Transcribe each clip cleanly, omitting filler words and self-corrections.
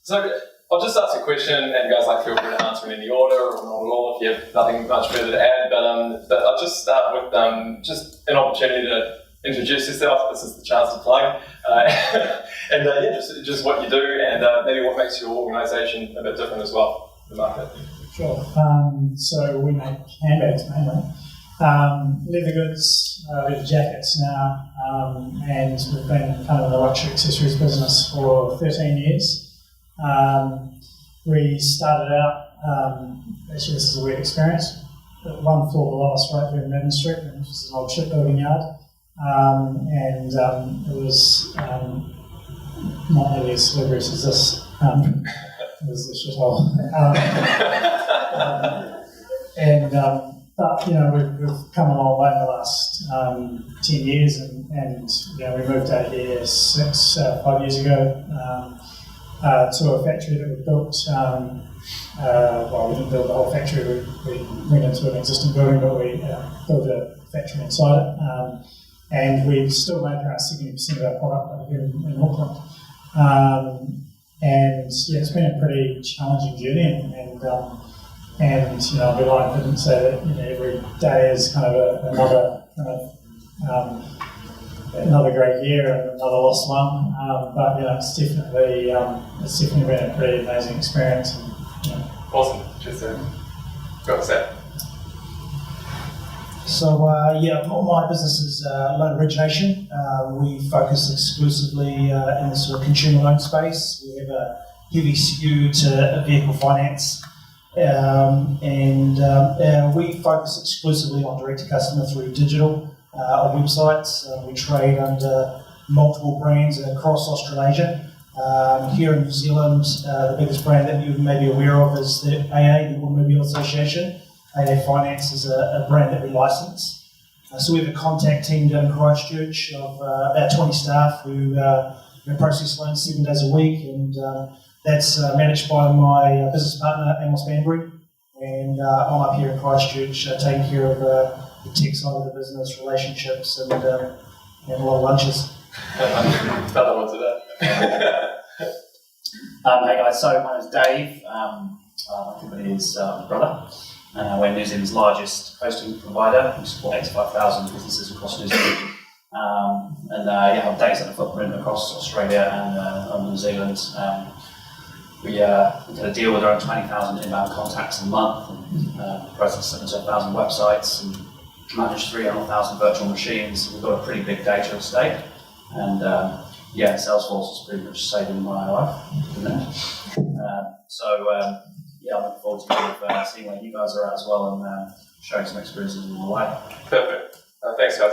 So I'll just ask a question, and you guys feel free to answer in any order or not at all if you have nothing much further to add. But I'll just start with just an opportunity to introduce yourself. This is the chance to plug, and just what you do, and maybe what makes your organisation a bit different as well in the market. Sure. So we make handbags mainly, leather goods, leather jackets now, and we've been kind of in the luxury accessories business for 13 years. We started out, actually this is a weird experience, one floor below us right there in Madden Street, which is an old shipbuilding yard, and it was not nearly as celebrous as this. It was a shithole. But we've come a long way in the last 10 years, and we moved out here 5 years ago to a factory that we built. We didn't build the whole factory. We went into an existing building, but we built a factory inside it, and we still make around 70% of our product here in Auckland. It's been a pretty challenging journey, and I'd be lying if I didn't say that every day is kind of another great year and another lost one. But it's definitely been a pretty amazing experience. And, Awesome. Just got that. So my business is loan origination. We focus exclusively in the sort of consumer loan space. We have a heavy skew to vehicle finance, and we focus exclusively on direct to customer through digital on websites. We trade under multiple brands across Australasia. Here in New Zealand, the biggest brand that you may be aware of is the AA, the Automobile Association. AA Finance is a brand that we license. So we have a contact team down in Christchurch of about 20 staff who process loans 7 days a week, and that's managed by my business partner, Amos Banbury. And I'm up here in Christchurch taking care of the tech side of the business, relationships, and a lot of lunches. Another one today. Hey guys, so my name is Dave. My company is Umbrellar. We're New Zealand's largest hosting provider. We support 85,000 businesses across New Zealand. Have data center footprint across Australia and New Zealand. We get a deal with around 20,000 inbound contacts a month, and process 7,000 websites, and manage 300,000 virtual machines. We've got a pretty big data estate, and Salesforce is pretty much saving my life. I'm looking forward to seeing where you guys are at as well, and sharing some experiences along the way. Perfect. Thanks, guys.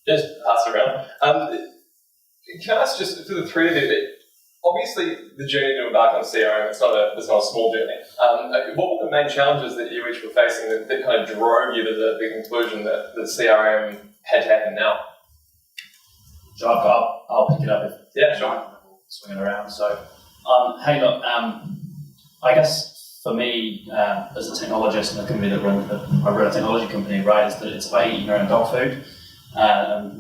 Just pass it around. Can I ask just for the three of you, obviously the journey to embark on CRM, it's not a small journey. What were the main challenges that you each were facing that kind of drove you to the conclusion that the CRM had to happen now? So I'll pick it up if sure. Swing it around. So, I guess for me, as a technologist in a company that I run a technology company, right, is that it's about eating your own dog food.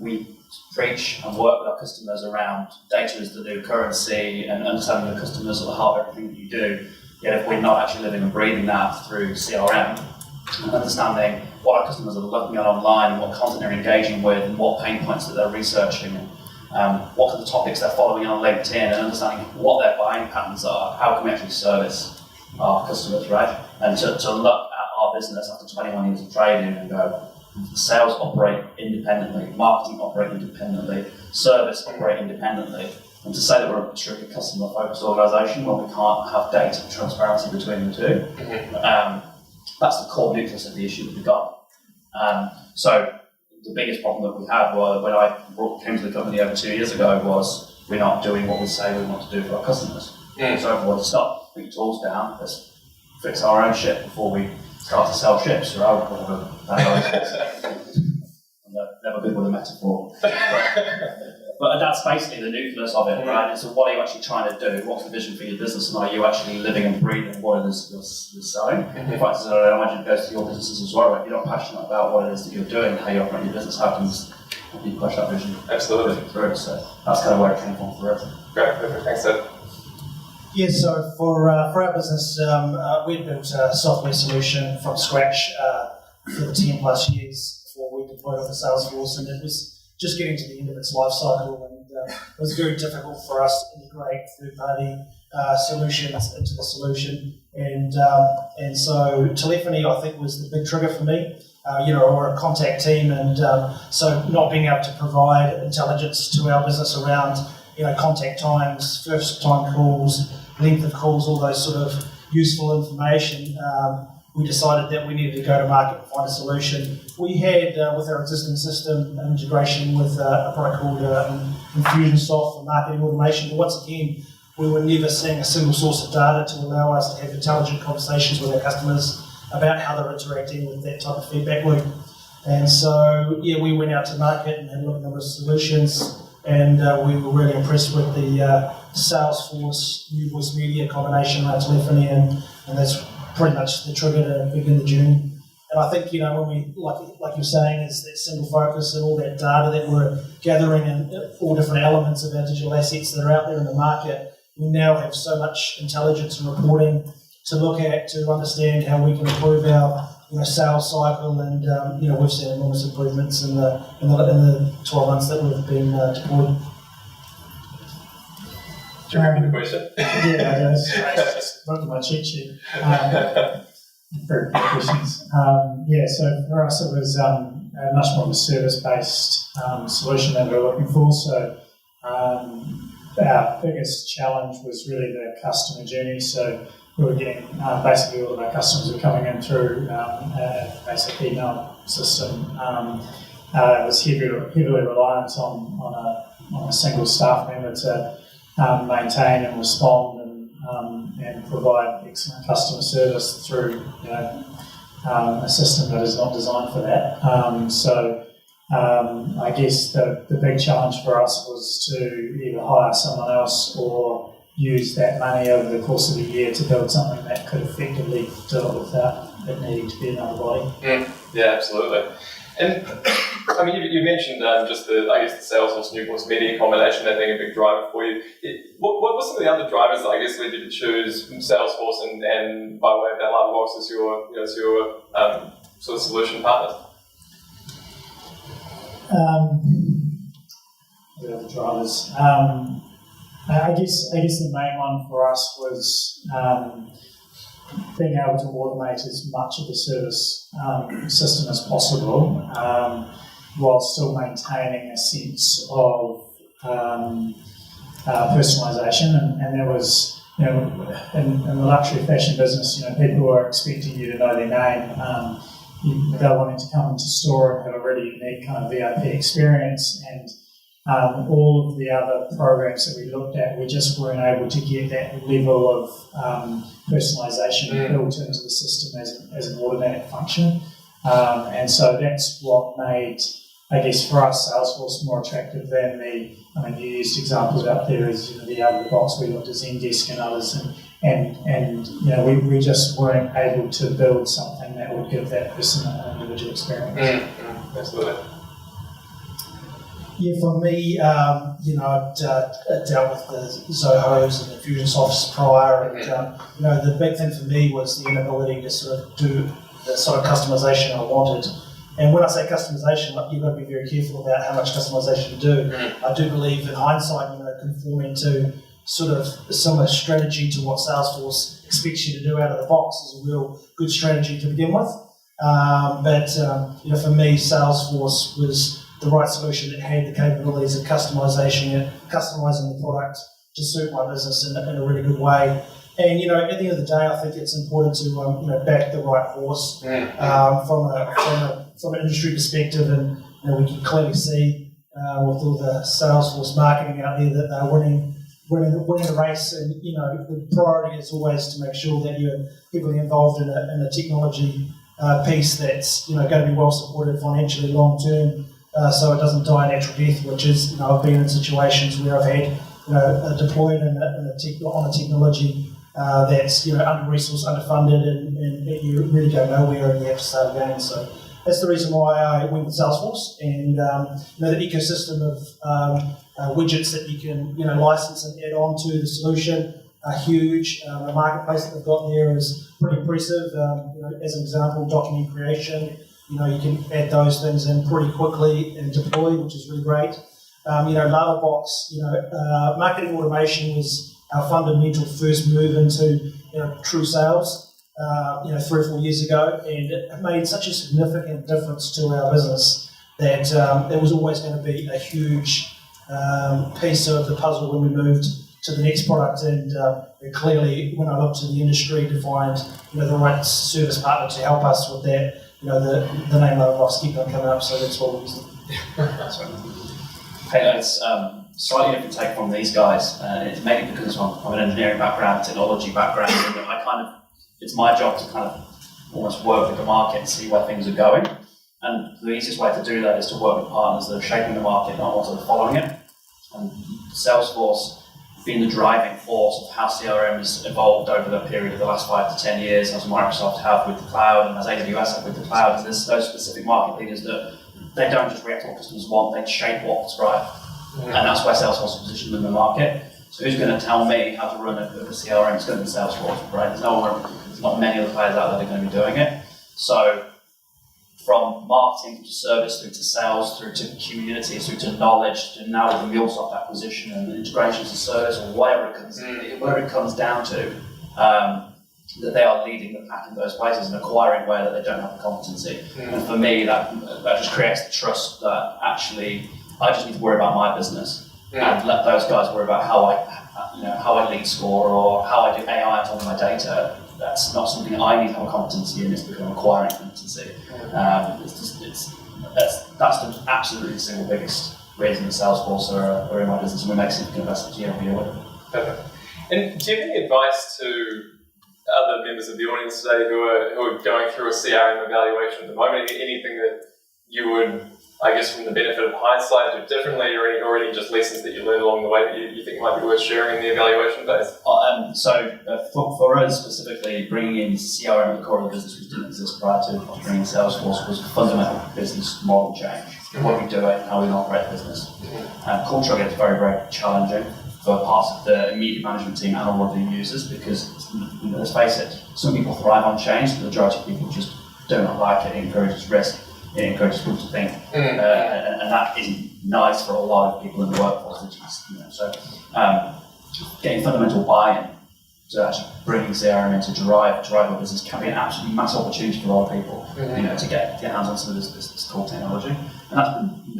We preach and work with our customers around data is the new currency, and understanding your customers at the heart of everything that you do. Yet if we're not actually living and breathing that through CRM, and understanding what our customers are looking at online, what content they're engaging with, and what pain points that they're researching, and what are the topics they're following on LinkedIn, and understanding what their buying patterns are, how can we actually service our customers, right? And to look at our business after 21 years of trading and go, sales operate independently, marketing operate independently, service operate independently, and to say that we're a strictly customer-focused organisation when we can't have data and transparency between the two, that's the core nucleus of the issue that we've got. So the biggest problem that we had was when I came to the company over 2 years ago was we're not doing what we say we want to do for our customers. So everyone stop, put your tools down, let's fix our own shit before we start to sell ships, or whatever that is. I'm never good with a metaphor. But that's basically the nucleus of it, right? So what are you actually trying to do? What's the vision for your business, and are you actually living and breathing what it is you're selling? In fact, I imagine it goes to your businesses as well. If you're not passionate about what it is that you're doing, how you operate your business, how can you push that vision? Absolutely. Through? So that's kind of where it came from for everything. Great, perfect. Thanks, Ed. Yeah, so for our business, we built a software solution from scratch for the 10 plus years before we deployed it to Salesforce, and it was just getting to the end of its life cycle, and it was very difficult for us to integrate third-party solutions into the solution, and so telephony, I think, was the big trigger for me. We're a contact team, and so not being able to provide intelligence to our business around, contact times, first time calls, length of calls, all those sort of useful information, we decided that we needed to go to market and find a solution. We had, with our existing system, an integration with a product called Infusionsoft for marketing automation, but once again, we were never seeing a single source of data to allow us to have intelligent conversations with our customers about how they're interacting with that type of feedback loop. And so, we went out to market and had a look at a number of solutions, and we were really impressed with the Salesforce New Voice Media combination around telephony, and that's pretty much the trigger to begin the journey. And I think, when we, like you're saying, is that single focus and all that data that we're gathering and all different elements of our digital assets that are out there in the market, we now have so much intelligence and reporting to look at, to understand how we can improve our sales cycle, and we've seen enormous improvements in the 12 months that we've been deployed. Do you remember the question? Yeah, just looked at my cheat sheet. Very good questions. So for us it was a much more of a service-based solution that we were looking for. So our biggest challenge was really the customer journey. So we were getting basically all of our customers were coming in through a basic email system. It was heavily reliant on a single staff member to maintain and respond and provide excellent customer service through a system that is not designed for that. I guess the big challenge for us was to either hire someone else or use that money over the course of a year to build something that could effectively do it without it needing to be another body. Yeah, absolutely. And I mean, you mentioned just the Salesforce New Voice Media combination, that being a big driver for you. What were some of the other drivers that I guess led you to choose Salesforce and by way of that LavaBox as your sort of solution partner? The other drivers. I guess the main one for us was being able to automate as much of the service system as possible, while still maintaining a sense of personalisation. And there was, in the luxury fashion business, people were expecting you to know their name. They're wanting to come into store and have a really unique kind of VIP experience, and all of the other programs that we looked at, we just weren't able to get that level of personalisation built into the system as an automatic function. And so that's what made, I guess, for us, Salesforce more attractive than you used examples out there as the out-of-the-box. We looked at Zendesk and others, and we just weren't able to build something that would give that person an individual experience. Absolutely. Yeah, for me, I'd dealt with the Zohos and the Infusionsofts prior, and the big thing for me was the inability to sort of do the sort of customization I wanted. And when I say customization, you've got to be very careful about how much customization you do. I do believe, in hindsight, conforming to sort of a similar strategy to what Salesforce expects you to do out of the box is a real good strategy to begin with. But for me, Salesforce was the right solution that had the capabilities of customizing the product to suit my business in a really good way. And at the end of the day, I think it's important to back the right horse from an industry perspective, and we can clearly see with all the Salesforce marketing out there that they're winning the race. And the priority is always to make sure that you're heavily involved in a technology piece that's going to be well supported financially long term. So it doesn't die a natural death, which is, I've been in situations where I've had, deployed on a technology that's, under-resourced, underfunded, and you really go nowhere and you have to start again. So that's the reason why I went with Salesforce, and the ecosystem of widgets that you can, license and add on to the solution are huge. The marketplace that they've got there is pretty impressive. As an example, document creation, you can add those things in pretty quickly and deploy, which is really great. LavaBox, marketing automation was our fundamental first move into true sales. 3 or 4 years ago, and it made such a significant difference to our business that it was always going to be a huge piece of the puzzle when we moved to the next product. And clearly, when I looked to the industry to find the right service partner to help us with that, the name LavaBox kept on coming up, so that's what we used. Hey, it's slightly different take from these guys. It's mainly because I'm an engineering background, technology background, and it's my job to kind of almost work with the market and see where things are going. And the easiest way to do that is to work with partners that are shaping the market, not ones that are following it. And Salesforce being the driving force of how CRM has evolved over the period of the last 5 to 10 years, as Microsoft have with the cloud and as AWS have with the cloud. And there's those specific market leaders that they don't just react to what customers want, they shape what's right. And that's where Salesforce is positioned in the market. So who's going to tell me how to run a CRM? It's going to be Salesforce, right? There's not many other players out there that are going to be doing it. So from marketing to service through to sales through to community through to knowledge to now with the MuleSoft acquisition and integrations to service or whatever it comes down to, that they are leading the pack in those places and acquiring where that they don't have the competency. And for me, that just creates the trust that actually I just need to worry about my business and let those guys worry about how I lead score or how I do AI on top of my data. That's not something that I need to have a competency in. It's become acquiring competency. That's the absolutely single biggest reason that Salesforce are in my business, and we make significant investments year over year with it. Perfect. And do you have any advice to other members of the audience today who are going through a CRM evaluation at the moment? Anything that you would, I guess, from the benefit of hindsight, do differently, or any just lessons that you learned along the way that you think might be worth sharing in the evaluation phase? For us specifically, bringing in CRM at the core of the business, which didn't exist prior to bringing Salesforce, was a fundamental business model change. What we do it, how we operate the business. Culturally, it's very, very challenging for parts of the immediate management team and all of the users because, let's face it, some people thrive on change, the majority of people just do not like it. It encourages risk. It encourages people to think, and that isn't nice for a lot of people in the workforce. Getting fundamental buy-in to actually bringing CRM in to drive our business can be an absolutely massive opportunity for a lot of people. To get hands on some of this cool technology, and that's been,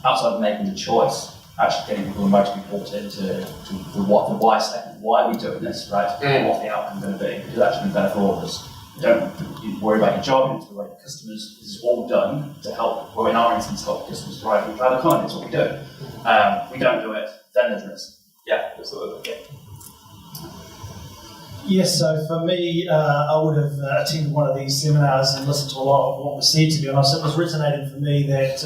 outside of making the choice, actually getting people emotionally brought into the why statement. Why are we doing this, right? What's the outcome going to be? Because that's going to be better for all of us. Don't worry about your job, you need to worry about customers. This is all done to help, or in our instance, help customers thrive in the cloud economy. That's what we do. If we don't do it, then there's risk. Yeah, absolutely. Yes, so for me, I would have attended one of these seminars and listened to a lot of what was said, to be honest. It was resonating for me that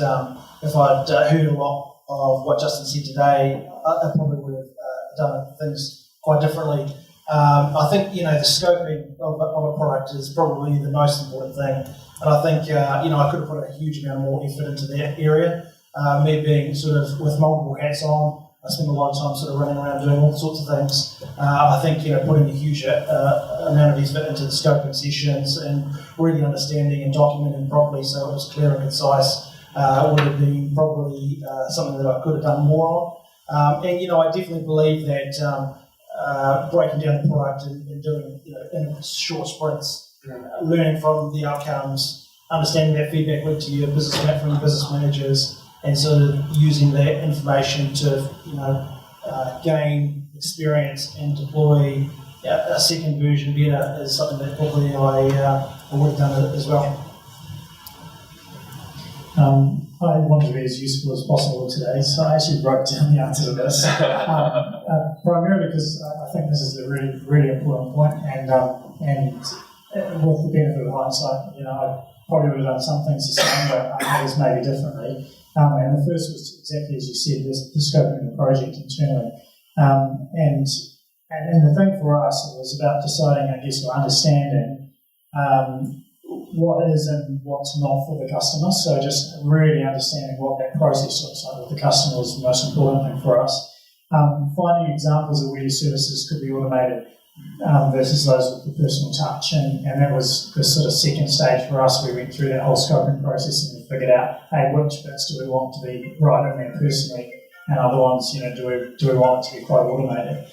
if I'd heard a lot of what Justin said today, I probably would have done things quite differently. I think, the scoping of a product is probably the most important thing. And I think, I could have put a huge amount more effort into that area. Me being sort of with multiple hats on, I spend a lot of time sort of running around doing all sorts of things. I think, putting a huge amount of effort into the scoping sessions and really understanding and documenting properly so it was clear and concise would have been probably something that I could have done more on. I definitely believe that breaking down the product and doing in short sprints, learning from the outcomes, understanding that feedback loop to your business from your business managers, and sort of using that information to gain experience and deploy a second version better is something that probably I would have done as well. I wanted to be as useful as possible today, so I actually wrote down the answer to this. Primarily because I think this is a really, really important point, and with the benefit of hindsight, I probably would have done some things the same, but others maybe differently. And the first was exactly as you said, the scoping of the project internally. And the thing for us was about deciding, I guess, or understanding what is and what's not for the customer. So just really understanding what that process looks like with the customer was the most important thing for us. finding examples of where your services could be automated versus those with the personal touch. And that was the sort of second stage for us. We went through that whole scoping process and we figured out, hey, which bits do we want to be right in there personally, and other ones, you know, do we want it to be quite automated?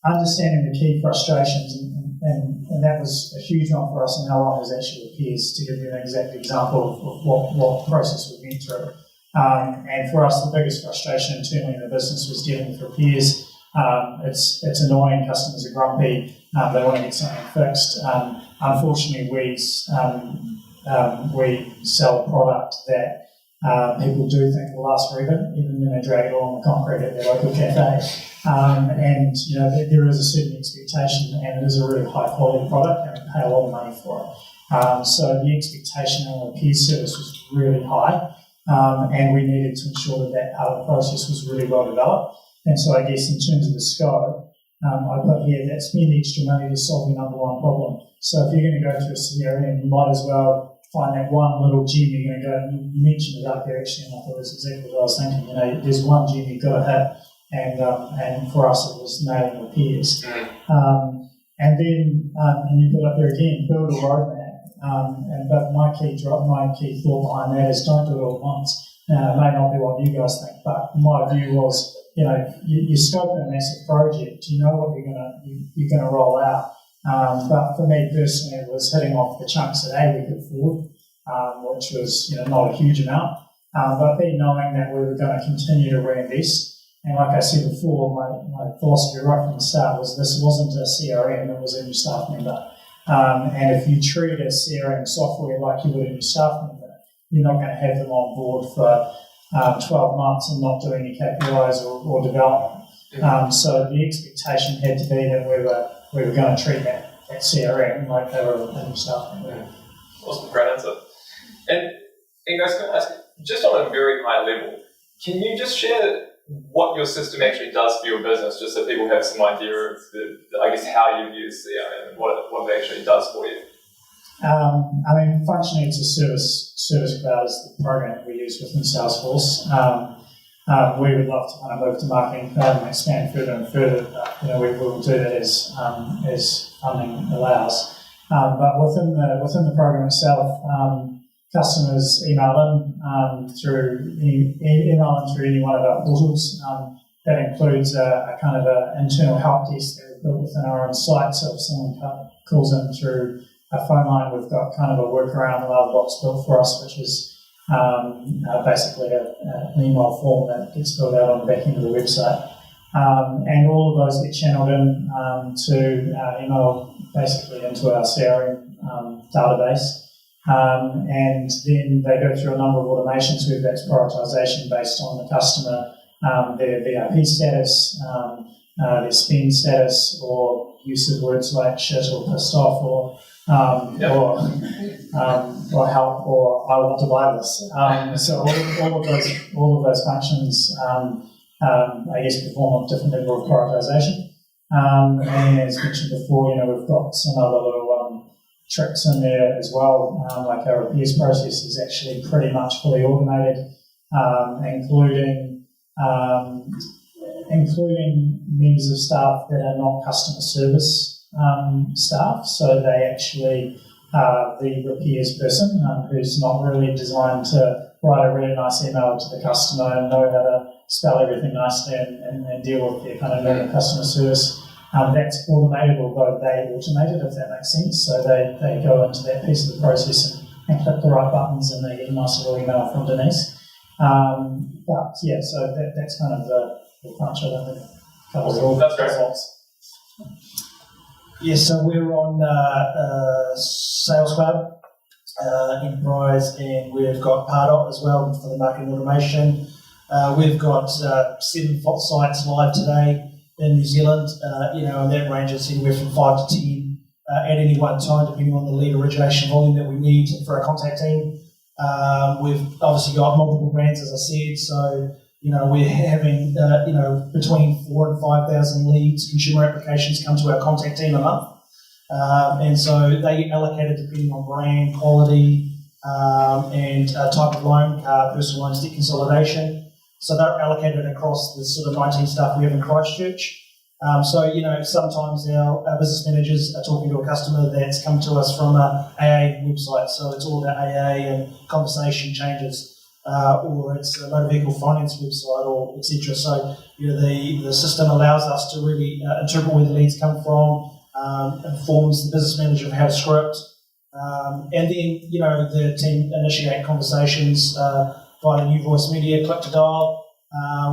Understanding the key frustrations, and that was a huge one for us in our line was actually repairs, to give you an exact example of what process we went through. And for us, the biggest frustration internally in the business was dealing with repairs. It's annoying, customers are grumpy, they want to get something fixed. Unfortunately, we sell a product that people do think will last forever, even when they drag it along the concrete at their local cafe. And you know, there is a certain expectation, and it is a really high quality product, and we pay a lot of money for it. So the expectation on repair service was really high, and we needed to ensure that part of the process was really well developed. And so I guess in terms of the scope, I put here that spend extra money to solve your number one problem. So if you're going to go to a CRM, you might as well find that one little gem you're going to go, and you mentioned it up there actually, and I thought it was exactly what I was thinking. You know, there's one gem you've got to hit, and for us it was nailing repairs. And then, and you put up there again, build a roadmap. But my key thought behind that is don't do it all at once. Now, it may not be what you guys think, but my view was, you know, you're scoping a massive project, you know what you're gonna roll out. But for me personally, it was hitting off the chunks that we could afford, which was, you know, not a huge amount. But B, knowing that we were going to continue to reinvest. And like I said before, my philosophy right from the start was this wasn't a CRM, it was a new staff member. And if you treat a CRM software like you would a new staff member, you're not going to have them on board for 12 months and not do any KPIs or development. So the expectation had to be that we were going to treat that CRM like they were a new staff member. Awesome, great answer. And guys, can I ask, just on a very high level, can you just share what your system actually does for your business, just so people have some idea of I guess how you use CRM and what it actually does for you? I mean, functionally, it's a service cloud is the program that we use within Salesforce. We would love to kind of move to marketing cloud and expand further and further. But, you know, we will do that as funding allows. But within the program itself, customers email in through any one of our portals. That includes a kind of an internal help desk that we've built within our own site. So if someone calls in through a phone line, we've got kind of a workaround LavaBox built for us, which is basically an email form that gets filled out on the back end of the website. And all of those get channeled in to email basically into our CRM database. And then they go through a number of automations where that's prioritization based on the customer, their VIP status, their spend status, or use of words like shit or pissed off or help or I want to buy this. So all of those functions, I guess, perform a different level of prioritization. And as mentioned before, you know, we've got some other little tricks in there as well. Like our repairs process is actually pretty much fully automated, including members of staff that are not customer service staff. So they actually the repairs person who's not really designed to write a really nice email to the customer and know how to spell everything nicely and deal with their kind of normal customer service. That's automated, although they automate it, if that makes sense. So they go into that piece of the process and click the right buttons and they get a nice little email from Denise. But yeah, so that's kind of the crunch. I don't think covers all. That's great. Yes, so we're on Sales Cloud, Enterprise, and we've got Pardot as well for the marketing automation. We've got 7 sites live today in New Zealand, and that ranges anywhere from 5 to 10 at any one time, depending on the lead origination volume that we need for our contact team. We've obviously got multiple brands, as I said, so we're having between 4,000 and 5,000 leads, consumer applications come to our contact team a month, and so they get allocated depending on brand, quality, and type of loan, car, personal loans, debt consolidation. So they're allocated across the sort of 19 staff we have in Christchurch. Sometimes our business managers are talking to a customer that's come to us from a AA website, so it's all about AA and conversation changes, or it's a motor vehicle finance website, or etc. So the system allows us to really interpret where the leads come from, informs the business manager of how to script, and then the team initiate conversations via new voice media, click to dial.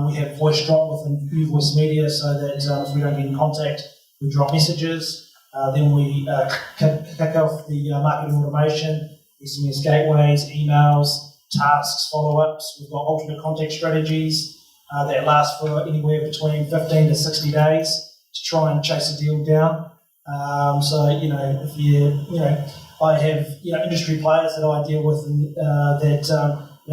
We have voice drop within new voice media, so that if we don't get in contact, we drop messages. Then we kick off the marketing automation, SMS gateways, emails, tasks, follow-ups. We've got alternate contact strategies that last for anywhere between 15 to 60 days to try and chase a deal down. I have industry players that I deal with that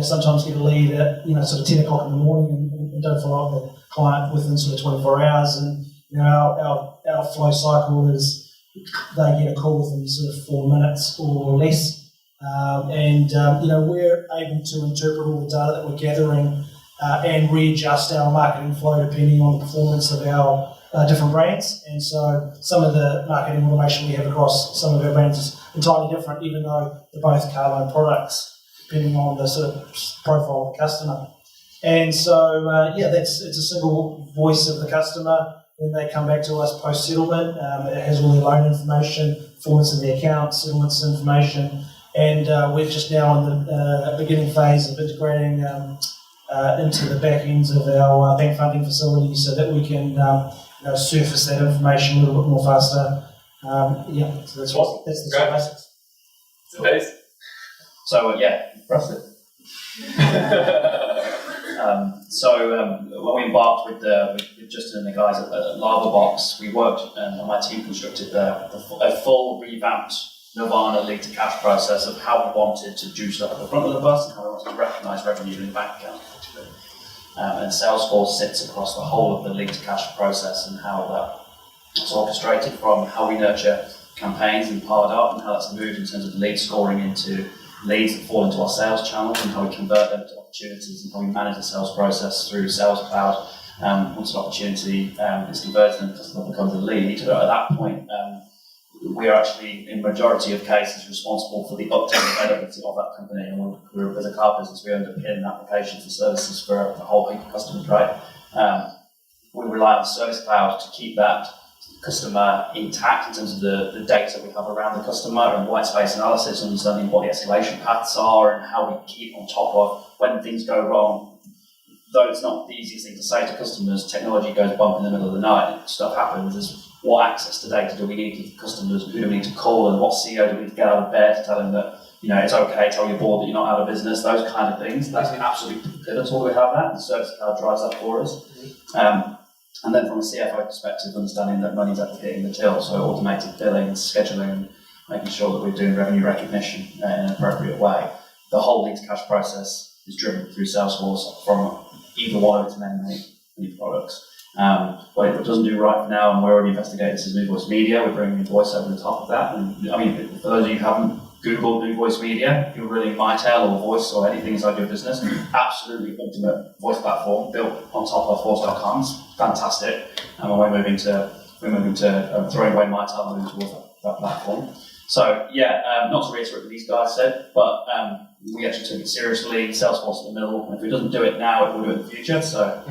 sometimes get a lead at sort of 10 o'clock in the morning and don't follow up the client within sort of 24 hours. And our flow cycle is they get a call within sort of 4 minutes or less. We're able to interpret all the data that we're gathering and readjust our marketing flow depending on the performance of our different brands. And so some of the marketing automation we have across some of our brands is entirely different, even though they're both car loan products, depending on the sort of profile of the customer. And so, it's a single voice of the customer. When they come back to us post-settlement, it has all their loan information, performance of the account, settlements information, and we're just now in the beginning phase of integrating into the back ends of our bank funding facilities so that we can surface that information a little bit more faster. So that's the basics. Nice. So impressive. When we embarked with Justin and the guys at LavaBox, we worked and my team constructed a full revamped Nirvana lead to cash process of how we wanted to juice up at the front of the bus and how we wanted to recognise revenue in the bank account. And Salesforce sits across the whole of the lead to cash process and how that's orchestrated from how we nurture campaigns and powered up and how that's moved in terms of lead scoring into leads that fall into our sales channels and how we convert them to opportunities and how we manage the sales process through Sales Cloud. Once an opportunity is converted and the customer becomes a lead, at that point we are actually, in majority of cases, responsible for the uptime and availability of that company. And we're as a car business, we underpin applications and services for the whole heap of customers, right? We rely on Service Cloud to keep that customer intact in terms of the data we have around the customer and white space analysis, understanding what the escalation paths are and how we keep on top of when things go wrong. Though it's not the easiest thing to say to customers, technology goes bump in the middle of the night and stuff happens. Is what access to data do we need to give customers? Who do we need to call? And what CEO do we need to get out of bed to tell them that it's okay, tell your board that you're not out of business, those kind of things. That's absolutely pivotal we have that. The Service Cloud drives that for us. And then from a CFO perspective, understanding that money's actually hitting the till, so automated billing and scheduling and making sure that we're doing revenue recognition in an appropriate way. The whole lead to cash process is driven through Salesforce from either one of its many products. What it doesn't do right now, and we're already investigating this, is new voice media. We're bringing voice over the top of that. And for those of you who haven't Googled new voice media, if you're really MyTel or voice or anything inside your business, absolutely ultimate voice platform built on top of force.com. It's fantastic. And we're moving to throwing away MyTel and moving towards that platform. So not to reiterate what these guys said, but we actually took it seriously. Salesforce in the middle. And if it doesn't do it now, it will do it in the future. So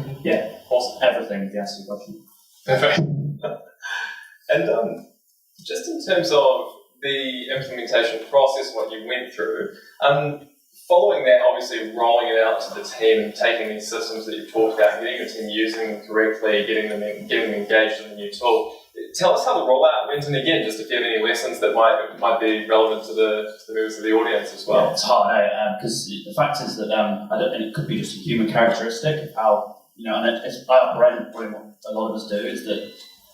awesome. Everything, the answer to your question. Perfect. And just in terms of the implementation process, what you went through, following that, obviously rolling it out to the team, taking these systems that you've talked about, getting your team using them correctly, getting them engaged in the new tool. Tell us how the rollout went, and again, just if you have any lessons that might be relevant to the members of the audience as well. Yeah, it's hard, because the fact is that I don't think it could be just a human characteristic of how, and I operate, what a lot of us do, is that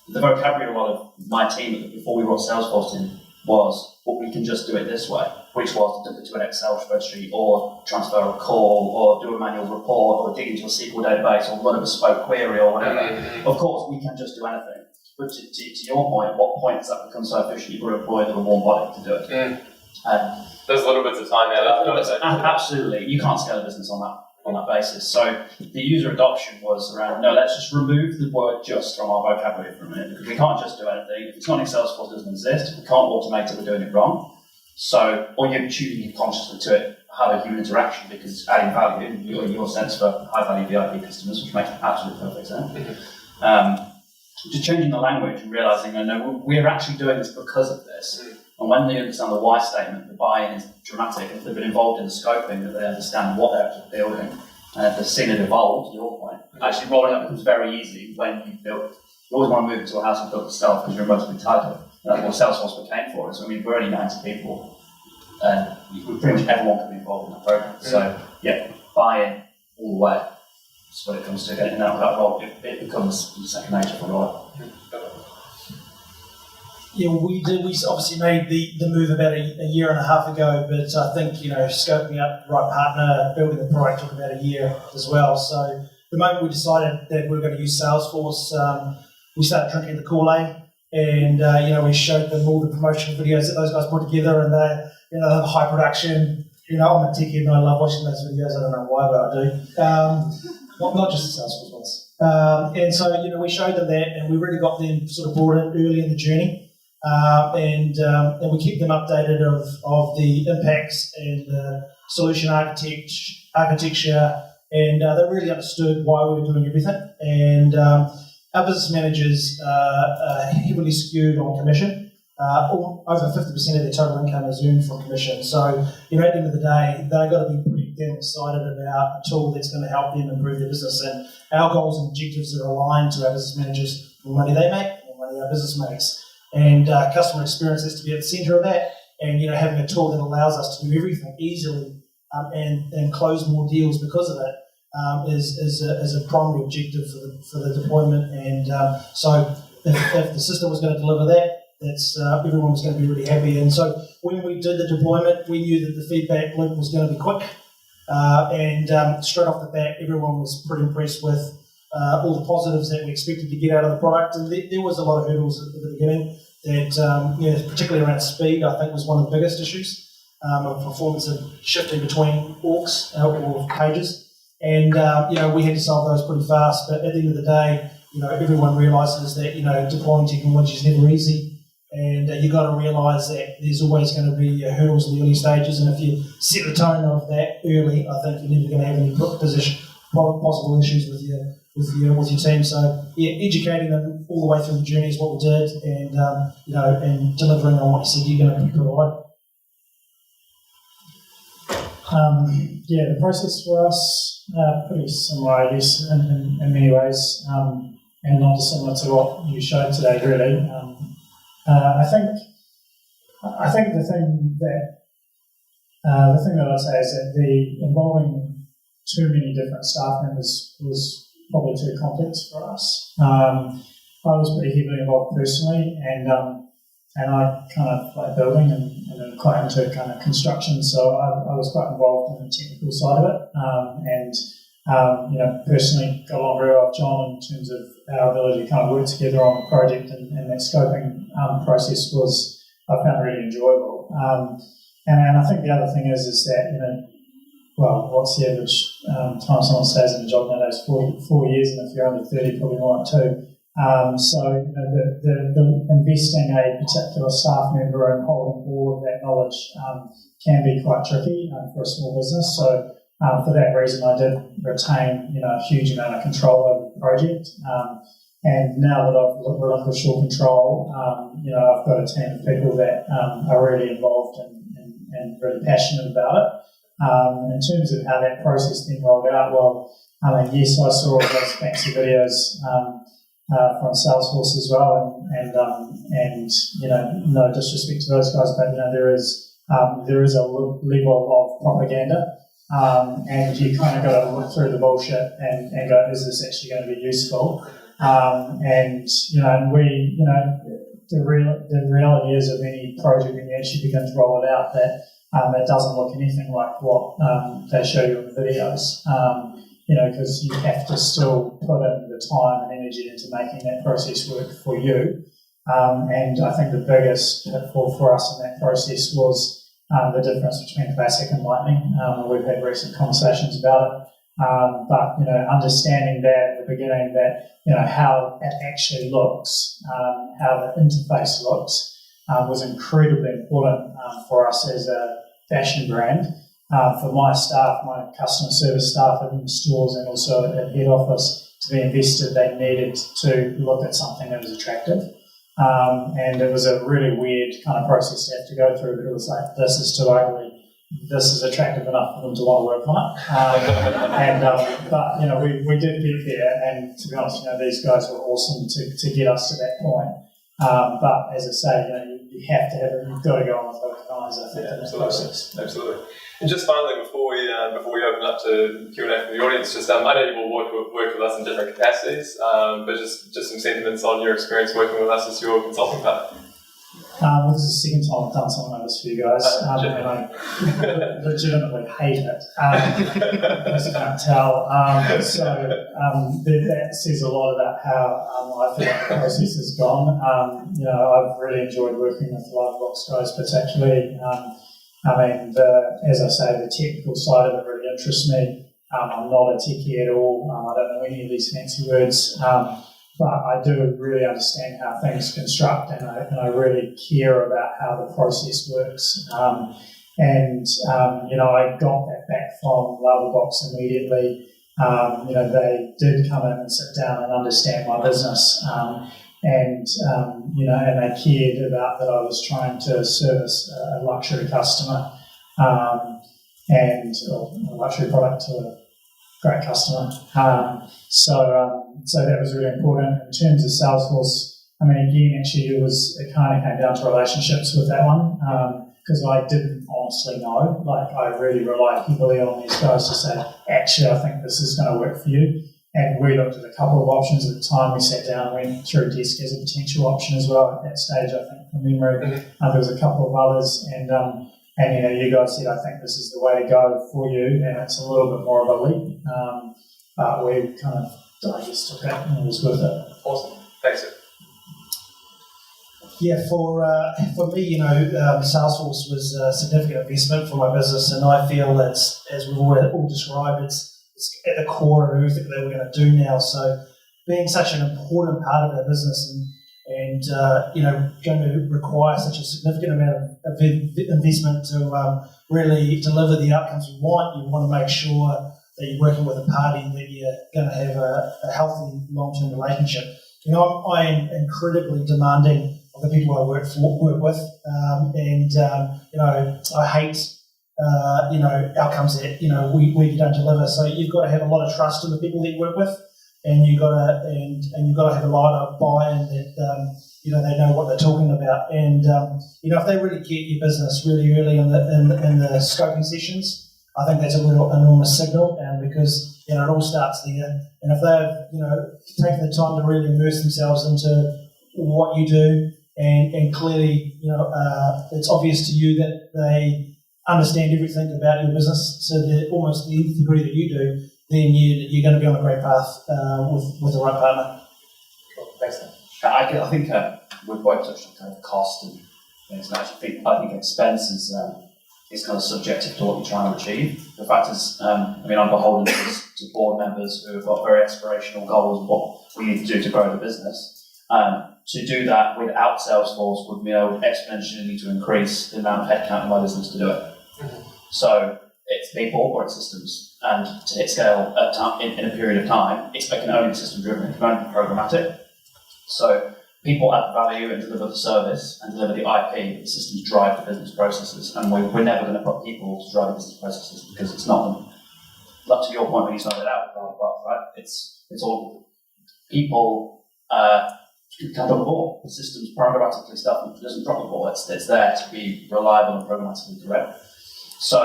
the vocabulary of a lot of my team before we brought Salesforce in was, well, we can just do it this way, which was to dump it to an Excel spreadsheet or transfer a call or do a manual report or dig into a SQL database or run a bespoke query or whatever. Of course, we can just do anything. But to your point, what point does that become so efficient you've got to employ the warm body to do it? There's little bits of time there. Absolutely. You can't scale a business on that. on that basis. So the user adoption was around, no, let's just remove the word just from our vocabulary for a minute, because we can't just do anything. If it's not in Salesforce, it doesn't exist. We can't automate it, we're doing it wrong. So, or you're tuning it consciously to it, have a human interaction, because it's adding value in your sense for high-value VIP customers, which makes absolutely perfect sense. Just changing the language and realising, no, we're actually doing this because of this. And when they understand the why statement, the buy-in is dramatic. If they've been involved in the scoping, that they understand what they're actually building, and if they've seen it evolve, to your point, actually rolling out becomes very easy when you build. You always want to move into a house and build it yourself because you're emotionally tied to it. And that's what Salesforce became for us. I mean, we're only 90 people, and pretty much everyone can be involved in that program. So, yeah, buy-in all the way. That's what it comes to getting that role. It becomes second nature for a while. Yeah, we obviously made the move about a year and a half ago, but I think, scoping out the right partner, building the product took about a year as well. So the moment we decided that we were going to use Salesforce, we started drinking the Kool-Aid, and we showed them all the promotional videos that those guys put together, and they have high production. I'm a techie and I love watching those videos. I don't know why, but I do. Not just the Salesforce ones. And so we showed them that, and we really got them sort of brought in early in the journey. And we keep them updated of the impacts and the solution architecture, and they really understood why we were doing everything. And our business managers are heavily skewed on commission. Over 50% of their total income is earned from commission. So, at the end of the day, they've got to be pretty damn excited about a tool that's going to help them improve their business. And our goals and objectives are aligned to our business managers. The more money they make, the more money our business makes. And customer experience has to be at the centre of that. And having a tool that allows us to do everything easily and close more deals because of it is a primary objective for the deployment. And so if the system was going to deliver that, everyone was going to be really happy. And so when we did the deployment, we knew that the feedback loop was going to be quick. And straight off the bat, everyone was pretty impressed with all the positives that we expected to get out of the product. And there was a lot of hurdles at the beginning that, particularly around speed, I think was one of the biggest issues of performance of shifting between orgs or pages. And, we had to solve those pretty fast. But at the end of the day, everyone realises that, deploying technology is never easy. And you've got to realise that there's always going to be hurdles in the early stages. And if you set the tone of that early, I think you're never going to have any possible issues with your team. So educating them all the way through the journey is what we did, and and delivering on what you said you're going to provide. The process for us pretty similar, I guess, in many ways, and not dissimilar to what you showed today, really. I think the thing that I'd say is that the involving too many different staff members was probably too complex for us. I was pretty heavily involved personally, and I kind of like building and quite into kind of construction, so I was quite involved in the technical side of it, personally got along very well with John in terms of our ability to kind of work together on the project, and that scoping process I found really enjoyable. And I think the other thing is that, what's the average time someone stays in a job nowadays? 4 years, and if you're under 30, probably more like 2. The investing a particular staff member and holding all of that knowledge can be quite tricky for a small business. So for that reason, I did retain a huge amount of control over the project. And now that I've relinquished all control, I've got a team of people that are really involved and really passionate about it. In terms of how that process then rolled out, yes, I saw all those fancy videos from Salesforce as well, and no disrespect to those guys, but there is a level of propaganda, and you kind of got to look through the bullshit and go, is this actually going to be useful? The reality is of any project when you actually begin to roll it out that it doesn't look anything like what they show you in the videos. Because you have to still put in the time and energy into making that process work for you. And I think the biggest pitfall for us in that process was the difference between Classic and Lightning. We've had recent conversations about it. But understanding that at the beginning, that how it actually looks, how the interface looks, was incredibly important for us as a fashion brand. For my staff, my customer service staff in stores and also at head office, to be invested, they needed to look at something that was attractive. And it was a really weird kind of process to have to go through, but it was like, this is too ugly. This is attractive enough for them to want to work on it. But we did get there, and to be honest, these guys were awesome to get us to that point. But as I say, you have to have it. You've got to go on with both eyes, I think, in that process. Absolutely. And just finally, before we open up to Q&A from the audience, just I know you've all worked with us in different capacities, but just some sentiments on your experience working with us as your consulting partner. Well, this is the second time I've done something like this for you guys, and I legitimately hate it, as you can't tell. That says a lot about how I feel like the process has gone. I've really enjoyed working with the LavaBox guys, particularly. As I say, the technical side of it really interests me. I'm not a techie at all. I don't know any of these fancy words. But I do really understand how things construct, and I really care about how the process works. I got that back from LavaBox immediately. They did come in and sit down and understand my business, and they cared about that I was trying to service a luxury customer and a luxury product to a great customer. So that was really important. In terms of Salesforce, it kind of came down to relationships with that one, because I didn't honestly know. I really relied heavily on these guys to say, actually, I think this is going to work for you. And we looked at a couple of options at the time. We sat down and went through Desk as a potential option as well at that stage, I think, from memory. There was a couple of others, and you guys said, I think this is the way to go for you, and it's a little bit more of a leap. But we kind of digested that, and it was worth it. Awesome. Thanks, sir. Yeah, for me, Salesforce was a significant investment for my business, and I feel that's, as we've all described, it's at the core of everything that we're going to do now. So, being such an important part of our business and going to require such a significant amount of investment to really deliver the outcomes we want, you want to make sure that you're working with a party that you're going to have a healthy long-term relationship. I am incredibly demanding of the people I work with, I hate outcomes that we don't deliver. So you've got to have a lot of trust in the people that you work with, and you've got to have a lot of buy-in that they know what they're talking about. And if they really get your business really early in the scoping sessions, I think that's a real enormous signal, because it all starts there. And if they've taken the time to really immerse themselves into what you do, and clearly it's obvious to you that they understand everything about your business, so that almost the nth degree that you do, then you're going to be on a great path with the right partner. Cool. Thanks, Dan. I think we've both touched on kind of cost and things. I think expense is kind of subjective to what you're trying to achieve. The fact is, I'm beholden to board members who have got very aspirational goals of what we need to do to grow the business. To do that without Salesforce would exponentially need to increase the amount of headcount in my business to do it. So it's people or it's systems, and to hit scale in a period of time, it can only be system driven, it can only be programmatic. So people add value and deliver the service and deliver the IP. The systems drive the business processes, and we're never going to put people to drive the business processes, because it's not. Up to your point when you started out with LavaBox, right? It's all people. Can't drop the ball. The system's programmatically stuff and doesn't drop the ball. It's there to be reliable and programmatically correct. So,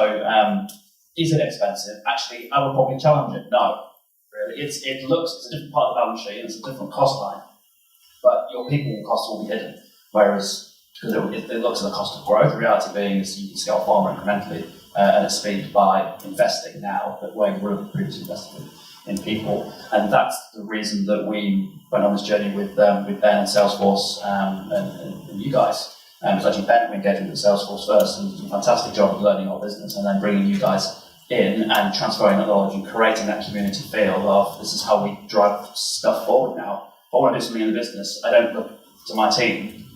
is it expensive? Actually, I would probably challenge it. No, really. It's a different part of the balance sheet and it's a different cost line. But your people costs will be hidden. Whereas, because it looks at the cost of growth, the reality being is you can scale far more incrementally and at speed by investing now, but where you would have previously invested in people. And that's the reason that we went on this journey with Ben and Salesforce and you guys. It was actually Ben who engaged with Salesforce first and did a fantastic job of learning our business, and then bringing you guys in and transferring that knowledge and creating that community feel of this is how we drive stuff forward now. If I want to do something in the business, I don't look to my team.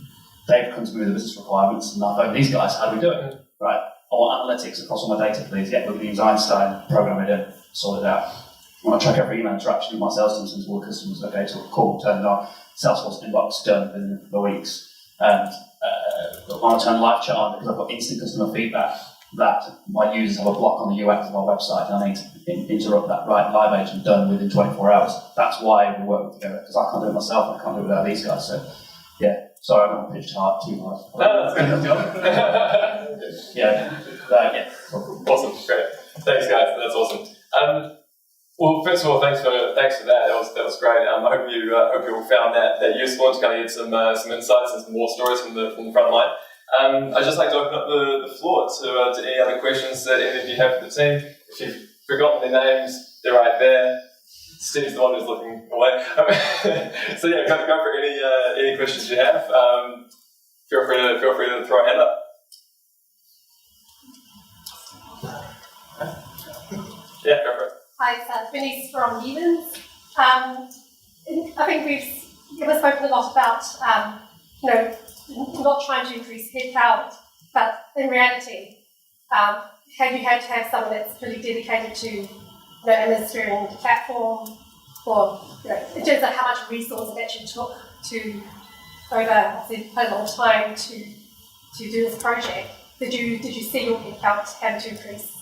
They've come to me with the business requirements, and I phone these guys, how do we do it? Right, I want analytics across all my data, please. Yeah, we can use Einstein, program it in, sort it out. I want to track every email interaction with my sales team since all the customers, okay, so cool, turn it on. Salesforce inbox done within a couple of weeks. And I want to turn live chat on because I've got instant customer feedback that my users have a block on the UX of our website and I need to interrupt that live agent done within 24 hours. That's why we work together, because I can't do it myself, I can't do it without these guys. So, yeah, sorry, I'm not pitched hard, too hard. No, that's good. Yeah. Awesome, great. Thanks, guys. That's awesome. Well, first of all, thanks for that. That was great. I hope you all found that useful and to kind of get some insights and some more stories from the front line. I'd just like to open up the floor to any other questions that any of you have for the team. If you've forgotten their names, they're right there. Steve's the one who's looking away. So yeah, go for any questions you have. Feel free to throw a hand up. Yeah, go for it. Hi, it's Ponies from Howden. I think we've spoken a lot about not trying to increase headcount, but in reality, have you had to have someone that's really dedicated to administering the platform, or in terms of how much resource it actually took to over quite a long time to do this project? Did you see your headcount having to increase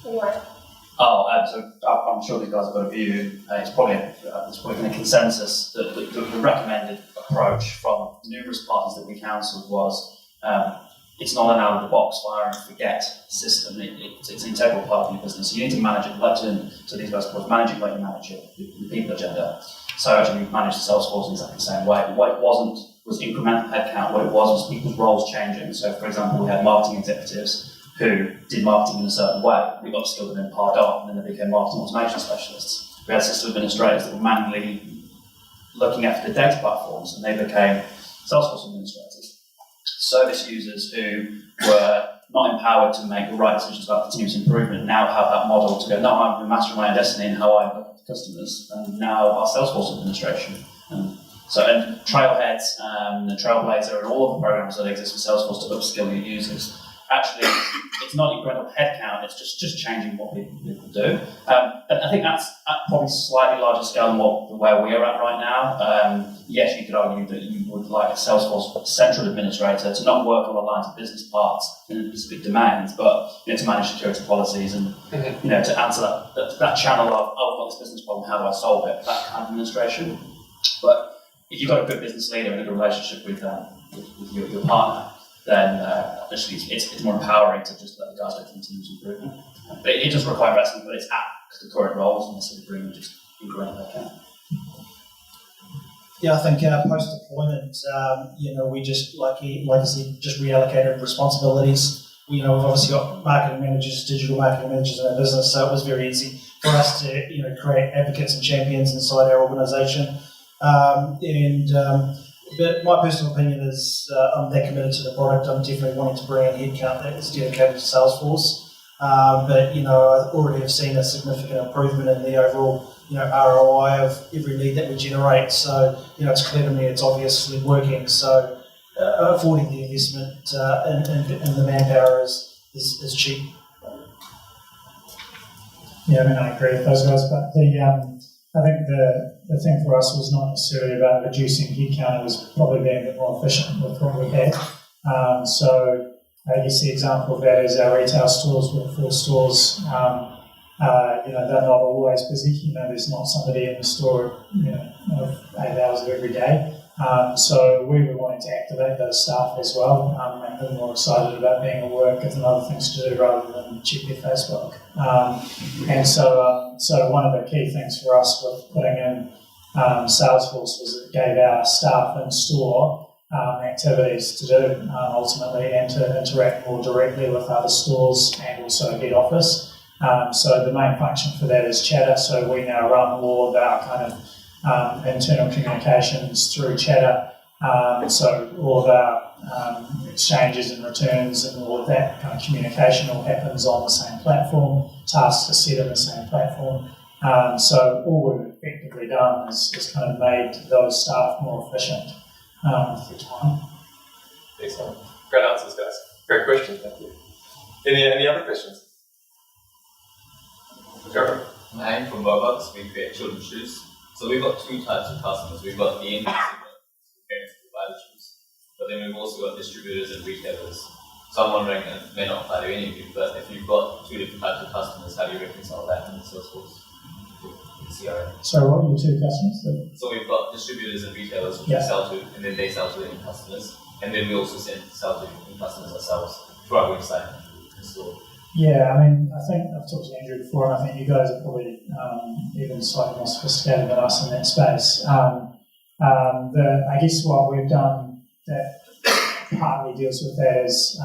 anyway? So I'm sure these guys have got a view. It's probably been a consensus that the recommended approach from numerous parties that we counselled was it's not an out-of-the-box fire and forget system. It's an integral part of your business. You need to manage it, like to these guys, manage it like you manage your people agenda. So actually, we managed the Salesforce in exactly the same way. What it wasn't was incremental headcount. What it was people's roles changing. So, for example, we had marketing executives who did marketing in a certain way. We upskilled them in Pardot, and then they became marketing automation specialists. We had system administrators that were manually looking after the data platforms, and they became Salesforce administrators. Service users who were not empowered to make the right decisions about continuous improvement now have that model to go, no, I'm mastering my own destiny and how I look at customers, and now our Salesforce administration. And Trailheads, the Trailblazer, and all of the programs that exist for Salesforce to upskill your users. Actually, it's not incredible headcount, it's just changing what people do. And I think that's at probably slightly larger scale than where we're at right now. Yes, you could argue that you would like a Salesforce central administrator to not work on the lines of business parts in specific domains, but to manage security policies and to answer that channel of, oh, I've got this business problem, how do I solve it? That kind of administration. But if you've got a good business leader and a good relationship with your partner, then actually it's more empowering to just let the guys get continuous improvement. But it does require investment, but it's at the current roles, and necessarily bring just increment that can. Yeah, I think post-deployment, we just, like I said, just reallocated responsibilities. We've obviously got marketing managers, digital marketing managers in our business, so it was very easy for us to, create advocates and champions inside our organisation. But my personal opinion is I'm that committed to the product. I'm definitely wanting to bring in headcount that is dedicated to Salesforce. But I already have seen a significant improvement in the overall ROI of every lead that we generate. So it's clear to me it's obviously working. So affording the investment in the manpower is cheap. Yeah, I agree with those guys. But I think the thing for us was not necessarily about reducing headcount, it was probably being a bit more efficient with what we had. So I guess the example of that is our retail stores, with 4 stores, they're not always busy. There's not somebody in the store, 8 hours of every day. So we were wanting to activate those staff as well, make them more excited about being at work, give them other things to do rather than check their Facebook. And so one of the key things for us with putting in Salesforce was it gave our staff in store activities to do ultimately, and to interact more directly with other stores and also head office. So the main function for that is Chatter. So we now run all of our kind of internal communications through Chatter, So all of our exchanges and returns and all of that kind of communication all happens on the same platform. Tasks are set in the same platform. So all we've effectively done is kind of made those staff more efficient through time. Excellent. Great answers, guys. Great question. Thank you. Any other questions? Sure. I'm from LavaBox's. We create children's shoes. So we've got two types of customers. We've got the end consumer, parents who buy the shoes, but then we've also got distributors and retailers. So I'm wondering, and it may not apply to any of you, but if you've got two different types of customers, how do you reconcile that in the Salesforce CRM? So what are your two customers? So we've got distributors and retailers which Yeah. we sell to, and then they sell to the end customers, and then we also sell to end customers ourselves through our website and store. Yeah, I mean, I think I've talked to Andrew before, and I think you guys are probably even slightly more sophisticated than us in that space. I guess what we've done that partly deals with that is,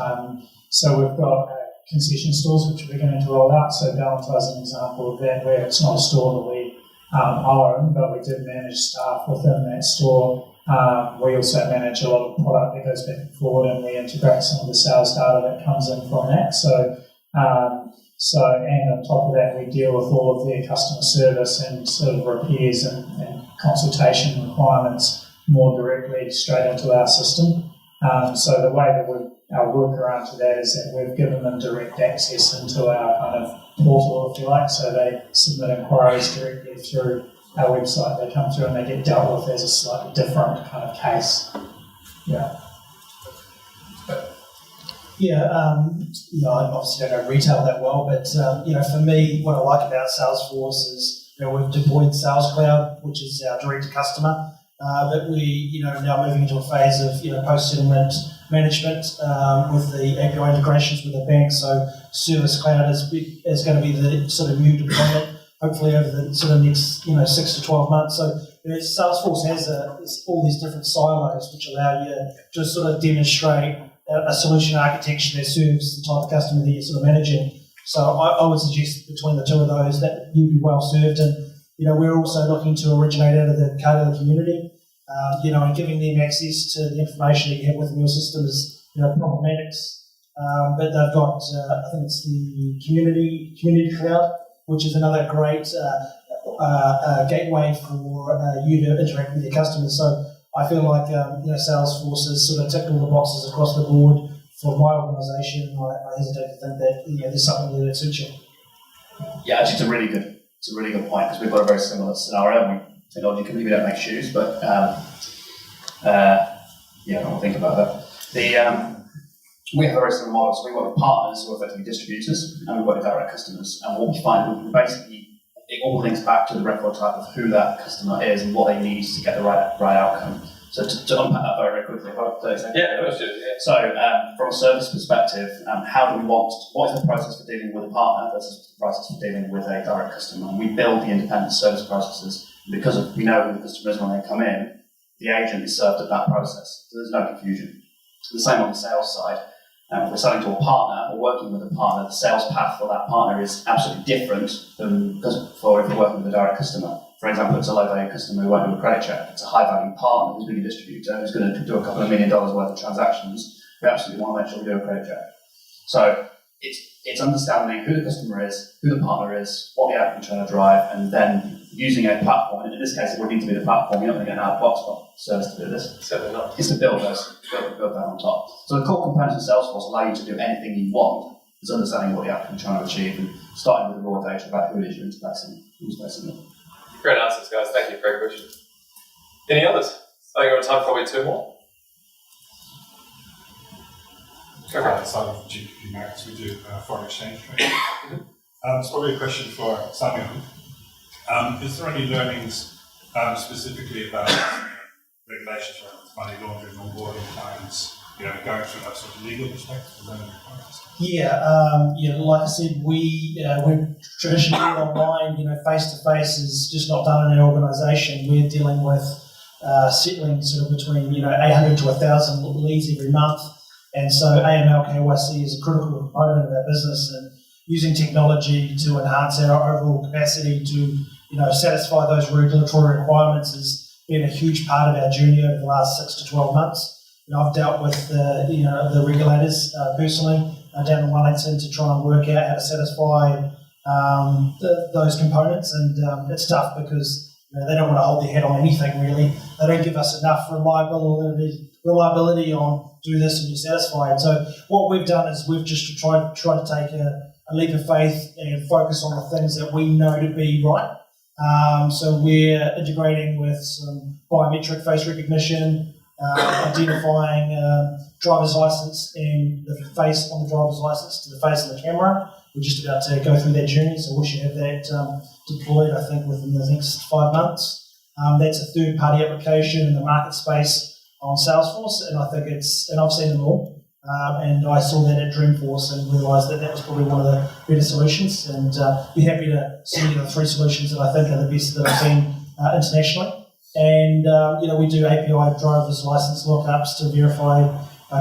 so we've got concession stores which we're beginning to roll out. So Valentine is an example of that, where it's not a store that we own, but we do manage staff within that store. We also manage a lot of product that goes back and forward, and we integrate some of the sales data that comes in from that. And on top of that, we deal with all of their customer service and sort of repairs and consultation requirements more directly straight into our system. So the way that our workaround to that is that we've given them direct access into our kind of portal, if you like. So they submit inquiries directly through our website. They come through and they get dealt with as a slightly different kind of case. Yeah. I obviously don't know retail that well, but for me, what I like about Salesforce is we've deployed Sales Cloud, which is our direct to customer, but we now moving into a phase of post settlement management with the API integrations with the bank. So Service Cloud is going to be the sort of new deployment, hopefully over the sort of next 6 to 12 months. So Salesforce has all these different silos which allow you to sort of demonstrate a solution architecture that serves the type of customer that you're sort of managing. So I would suggest between the two of those that you'd be well served. And we're also looking to originate out of the Cavanagh community. And giving them access to the information that you have within your system is problematics. But they've got I think it's the community cloud, which is another great gateway for you to interact with your customers. So I feel like Salesforce has sort of ticked all the boxes across the board for my organisation, and I hesitate to think that there's something that suits you. Yeah, actually, it's a really good point, because we've got a very similar scenario. Technology company, we don't make shoes, but I'll think about that. We have a very similar model. So we work with partners who are effectively distributors, and we work with direct customers. And what we find, basically, it all links back to the record type of who that customer is and what they need to get the right outcome. So to unpack that very quickly, about 30 seconds. Yeah, of course, yeah. So from a service perspective, what is the process for dealing with a partner versus the process for dealing with a direct customer? And we build the independent service processes because we know who the customer is when they come in. The agent is served at that process, so there's no confusion. So the same on the sales side. If we're selling to a partner or working with a partner, the sales path for that partner is absolutely different than for if we're working with a direct customer. For example, it's a low-value customer who won't do a credit check. It's a high-value partner who's really a distributor who's going to do a couple of $1 million worth of transactions. We absolutely want to make sure we do a credit check. So it's understanding who the customer is, who the partner is, what the outcome you're trying to drive, and then using a platform. And in this case, it would need to be the platform. You're not going to get an out-of-box service to do this. Certainly not. It's to build that on top. So the core components of Salesforce allow you to do anything you want. It's understanding what the outcome you're trying to achieve and starting with the raw data about who it is you're interfacing with. Great answers, guys. Thank you. Great question. Any others? I think we've got time for probably two more. Outside of GPP markets, we do foreign exchange trading. It's probably a question for Samel. Is there any learnings specifically about regulations around money laundering, onboarding times, going through that sort of legal perspective? Is there any requirements? Like I said, we're traditionally online. Face to face is just not done in our organisation. We're dealing with settling sort of between 800 to 1,000 leads every month, and so AML KYC is a critical component of our business, and using technology to enhance our overall capacity to satisfy those regulatory requirements is been a huge part of our journey over the last 6 to 12 months. I've dealt with the regulators personally down in Wellington to try and work out how to satisfy those components, and it's tough because they don't want to hold their head on anything really. They don't give us enough reliability on do this and you're satisfied. So what we've done is we've just tried to take a leap of faith and focus on the things that we know to be right. So we're integrating with some biometric face recognition, identifying driver's license and the face on the driver's license to the face on the camera. We're just about to go through that journey, so we should have that deployed, I think, within the next 5 months. That's a third-party application in the market space on Salesforce, and I think and I've seen them all, and I saw that at Dreamforce and realised that was probably one of the better solutions, and be happy to see the 3 solutions that I think are the best that I've seen internationally. And we do API driver's license lookups to verify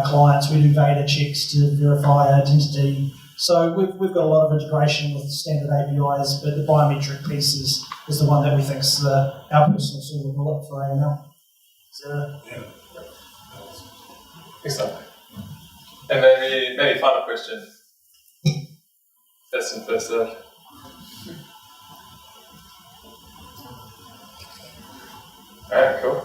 clients. We do VADA checks to verify identity. So we've got a lot of integration with standard APIs, but the biometric piece is the one that we think is our personal silver bullet for AML. So, Yeah. Excellent. And maybe final question. First and first serve. Alright, cool.